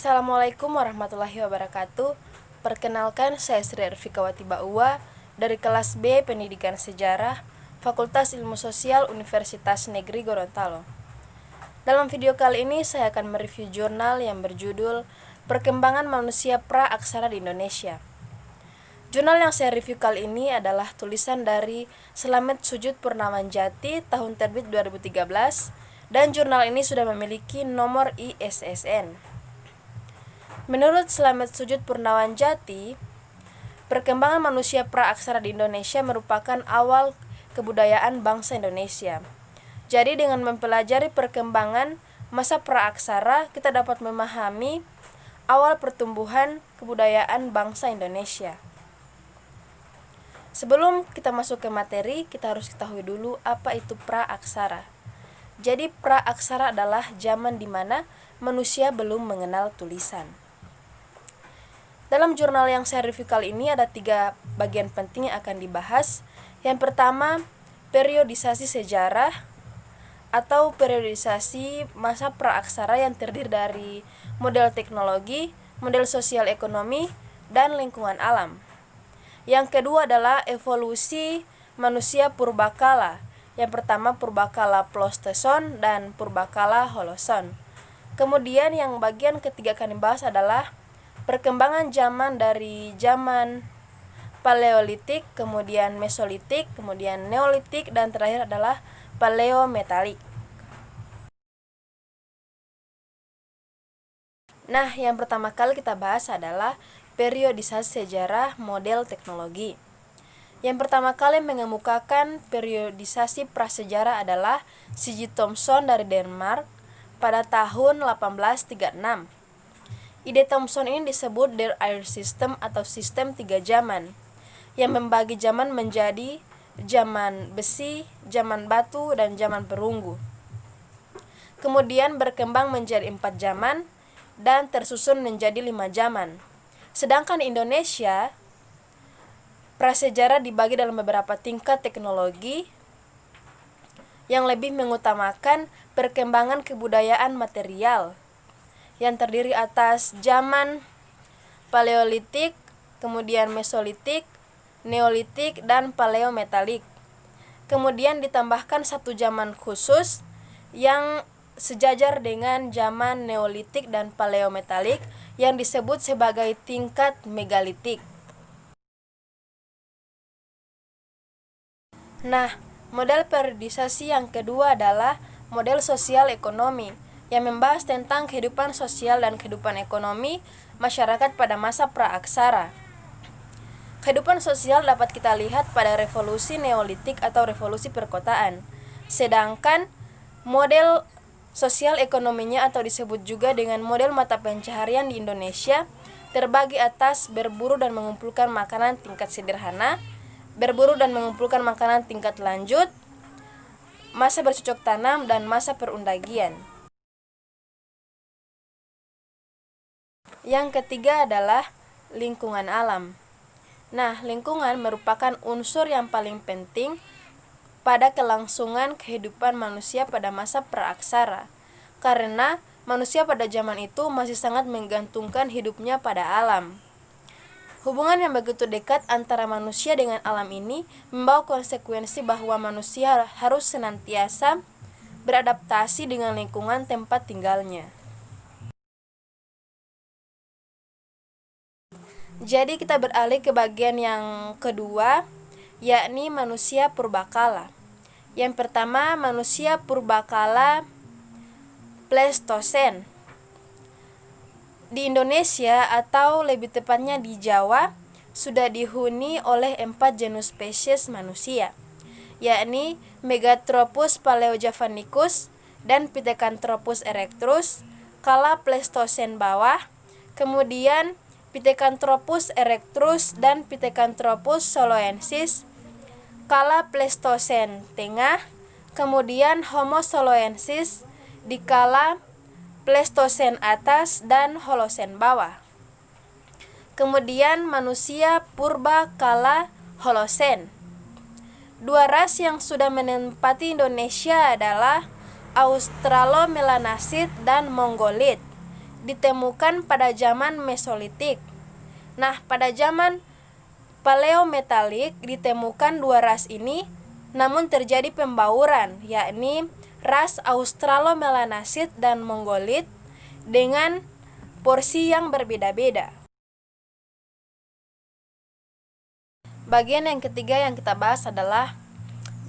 Assalamualaikum warahmatullahi wabarakatuh. Perkenalkan, saya Sri Arfikawati Bauwa dari kelas B Pendidikan Sejarah, Fakultas Ilmu Sosial Universitas Negeri Gorontalo. Dalam video kali ini saya akan mereview jurnal yang berjudul Perkembangan Manusia Pra-Aksara di Indonesia. Jurnal yang saya review kali ini adalah tulisan dari Slamet Sujud Purnawanjati tahun terbit 2013 dan jurnal ini sudah memiliki nomor ISSN. Menurut Slamet Sujud Purnawanjati, perkembangan manusia pra-aksara di Indonesia merupakan awal kebudayaan bangsa Indonesia. Jadi dengan mempelajari perkembangan masa pra-aksara, kita dapat memahami awal pertumbuhan kebudayaan bangsa Indonesia. Sebelum kita masuk ke materi, kita harus ketahui dulu apa itu pra-aksara. Jadi pra-aksara adalah zaman di mana manusia belum mengenal tulisan. Dalam jurnal yang saya review kali ini ada 3 bagian penting yang akan dibahas. Yang pertama, periodisasi sejarah atau periodisasi masa pra-aksara yang terdiri dari model teknologi, model sosial ekonomi, dan lingkungan alam. Yang kedua adalah evolusi manusia purbakala. Yang pertama purbakala Pleistosen dan purbakala Holoson. Kemudian yang bagian ketiga akan dibahas adalah perkembangan zaman dari zaman Paleolitik, kemudian Mesolitik, kemudian Neolitik, dan terakhir adalah Paleometalik. Nah, yang pertama kali kita bahas adalah periodisasi sejarah model teknologi. Yang pertama kali mengemukakan periodisasi prasejarah adalah C.G. Thomson dari Denmark pada tahun 1836. Ide Thomson ini disebut Der Air System atau sistem 3 zaman, yang membagi zaman menjadi zaman besi, zaman batu, dan zaman perunggu. Kemudian berkembang menjadi 4 zaman dan tersusun menjadi 5 zaman. Sedangkan Indonesia, prasejarah dibagi dalam beberapa tingkat teknologi yang lebih mengutamakan perkembangan kebudayaan material, yang terdiri atas zaman Paleolitik, kemudian Mesolitik, Neolitik, dan Paleometalik. Kemudian ditambahkan 1 zaman khusus yang sejajar dengan zaman Neolitik dan Paleometalik yang disebut sebagai tingkat megalitik. Nah, model periodisasi yang kedua adalah model sosial ekonomi yang membahas tentang kehidupan sosial dan kehidupan ekonomi masyarakat pada masa pra-aksara. Kehidupan sosial dapat kita lihat pada revolusi Neolitik atau revolusi perkotaan. Sedangkan model sosial ekonominya atau disebut juga dengan model mata pencaharian di Indonesia terbagi atas berburu dan mengumpulkan makanan tingkat sederhana, berburu dan mengumpulkan makanan tingkat lanjut, masa bercocok tanam, dan masa perundagian. Yang ketiga adalah lingkungan alam. Nah, lingkungan merupakan unsur yang paling penting pada kelangsungan kehidupan manusia pada masa pra-aksara, karena manusia pada zaman itu masih sangat menggantungkan hidupnya pada alam. Hubungan yang begitu dekat antara manusia dengan alam ini membawa konsekuensi bahwa manusia harus senantiasa beradaptasi dengan lingkungan tempat tinggalnya. Jadi kita beralih ke bagian yang kedua, yakni manusia purbakala. Yang pertama, manusia purbakala Pleistosen. Di Indonesia atau lebih tepatnya di Jawa sudah dihuni oleh 4 genus spesies manusia, yakni Megatropus paleojavanicus dan Pithecanthropus erectus kala Pleistosen bawah, kemudian Pithecanthropus erectus dan Pithecanthropus soloensis kala Pleistosen tengah, kemudian Homo soloensis di kala Pleistosen atas dan Holosen bawah. Kemudian manusia purba kala Holosen. 2 ras yang sudah menempati Indonesia adalah Australomelanosid dan Mongolit, ditemukan pada zaman Mesolitik. Nah, pada zaman Paleometalik ditemukan dua ras ini, namun terjadi pembauran, yakni ras Australomelanosid dan Mongolit dengan porsi yang berbeda-beda. Bagian yang ketiga yang kita bahas adalah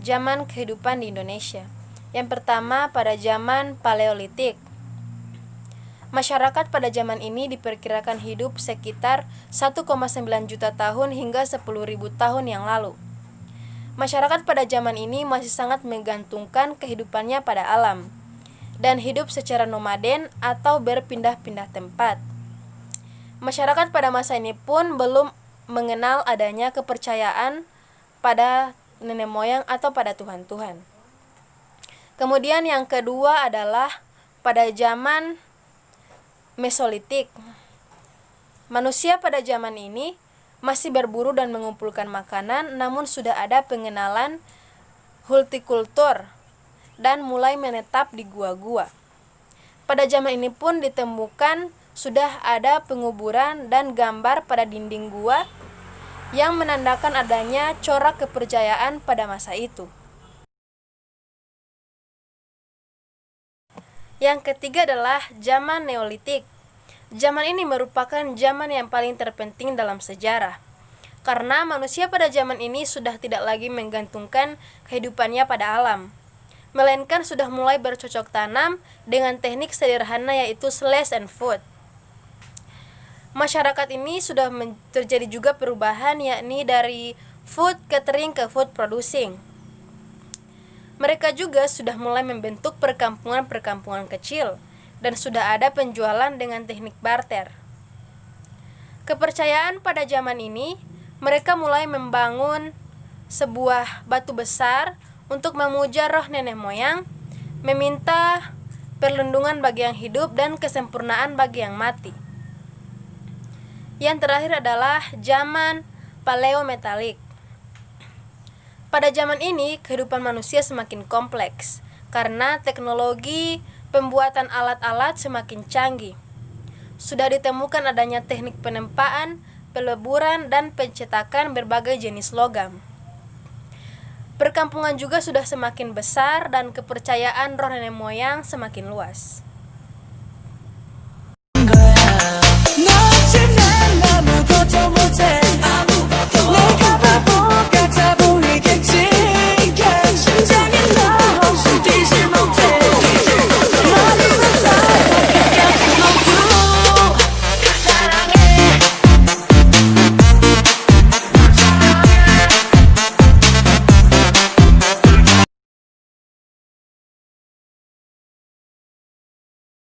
zaman kehidupan di Indonesia. Yang pertama, pada zaman Paleolitik. Masyarakat pada zaman ini diperkirakan hidup sekitar 1,9 juta tahun hingga 10.000 tahun yang lalu. Masyarakat pada zaman ini masih sangat menggantungkan kehidupannya pada alam dan hidup secara nomaden atau berpindah-pindah tempat. Masyarakat pada masa ini pun belum mengenal adanya kepercayaan pada nenek moyang atau pada Tuhan-Tuhan. Kemudian yang kedua adalah pada zaman Mesolitik. Manusia pada zaman ini masih berburu dan mengumpulkan makanan, namun sudah ada pengenalan hortikultur dan mulai menetap di gua-gua. Pada zaman ini pun ditemukan sudah ada penguburan dan gambar pada dinding gua yang menandakan adanya corak kepercayaan pada masa itu. Yang ketiga adalah zaman Neolitik. Zaman ini merupakan zaman yang paling terpenting dalam sejarah, karena manusia pada zaman ini sudah tidak lagi menggantungkan kehidupannya pada alam, melainkan sudah mulai bercocok tanam dengan teknik sederhana yaitu slash and food. Masyarakat ini sudah terjadi juga perubahan, yakni dari food catering ke food producing. Mereka juga sudah mulai membentuk perkampungan-perkampungan kecil dan sudah ada penjualan dengan teknik barter. Kepercayaan pada zaman ini, mereka mulai membangun sebuah batu besar untuk memuja roh nenek moyang, meminta perlindungan bagi yang hidup dan kesempurnaan bagi yang mati. Yang terakhir adalah zaman Paleometalik. Pada zaman ini, kehidupan manusia semakin kompleks karena teknologi pembuatan alat-alat semakin canggih. Sudah ditemukan adanya teknik penempaan, peleburan, dan pencetakan berbagai jenis logam. Perkampungan juga sudah semakin besar dan kepercayaan roh nenek moyang semakin luas. 너 없이 난 아무것도 못해